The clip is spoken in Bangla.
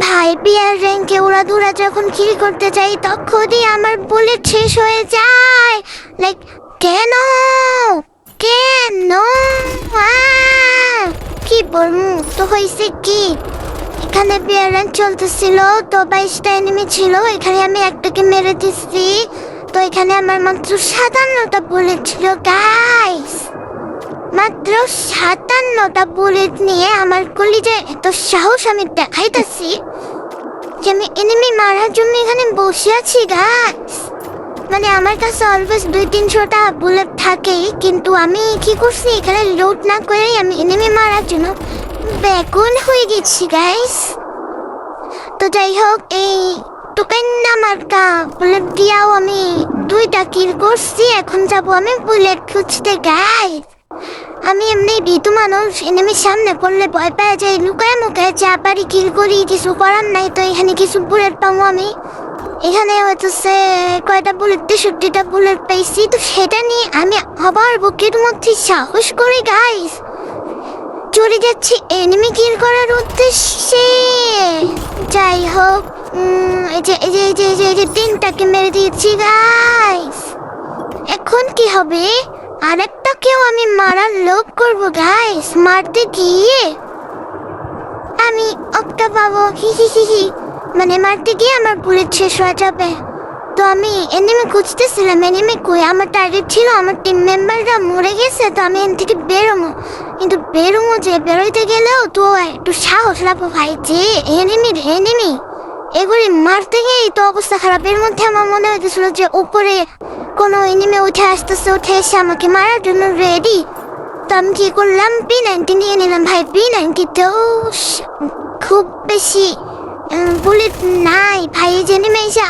ভাই বিয়ার র্যাঙ্কে উড়াধুরা যখন কিল করতে যাই তখনই আমার বুলেট শেষ হয়ে যায়। লাইক কেন কেন কি বলবো, তো হয়েছে কি, এখানে বিয়ার র্যাঙ্ক চলতেছিল, তো 22টা এনিমি ছিল, এখানে আমি একটাকে মেরে দিচ্ছি। তো এখানে আমার মাত্র 57টা বুলেট ছিল গাইস, মাত্র 57টা বুলেট নিয়ে আমার কলিজায় এত সাহস আমি দেখাইতেছি যে আমি এনিমি মারার জন্য এখানে বসে আছি গাইস। মানে আমার কাছে অলওয়েজ 200-300টা বুলেট থাকেই, কিন্তু আমি কি করছি এখানে লোড না করেই আমি এনিমি মারার জন্য বেগুন হয়ে গেছি গাইস। তো যাই হোক, এই টুকান্না মার্কা বুলেট দিয়াও আমি 2টা কিল করছি। এখন যাবো আমি বুলেট খুঁজতে গাইস। আমি এমনি ভীতু মানুষ, এনিমির সামনে পড়লে ভয় পেয়ে যাই, লুকায় মুখায় যা পারি কিল করি, কিছু করার নাই। তো এখানে কিছু বুলেট পাবো আমি, এখানে হয়তো সে কয়টা বুলেট, 63টা বুলেট পাইছি। তো সেটা নিয়ে আমি আবার বুকের মধ্যে সাহস করি গাইস, চলে যাচ্ছি এনিমি কিল করার উদ্দেশ্যে। যাই হোক, এই যে 3টাকে মেরে দিয়েছি গাইস। এখন কি হবে, আরেকটাকেও আমি মারার লোভ করবো গাইস। মারতে গিয়ে আমি একটা পাবো, হি মানে মারতে গিয়ে আমার বুলেট শেষ হয়ে যাবে। তো আমি এনিমি খুঁজতেছিলাম, এনিমি কই, আমার টার্গেট ছিল আমার টিম মেম্বাররা মরে গেছে। তো আমি এখান থেকে বেরোবো, কিন্তু বেরোইতে গেলেও তো একটু সাহস লাগবো ভাই, যে এনিমি এগুলি মারতে গিয়েই তো অবস্থা খারাপ। এর মধ্যে আমার মনে হইতেছিল যে উপরে কোনো এনিমি উঠে আসতেছে, উঠে এসে আমাকে মারার জন্য রেডি। তো আমি কি করলাম, P90 নিয়ে নিলাম ভাই। P90 তো খুব বেশি বুলেট নাই ভাই, এই যে এনিমি এসে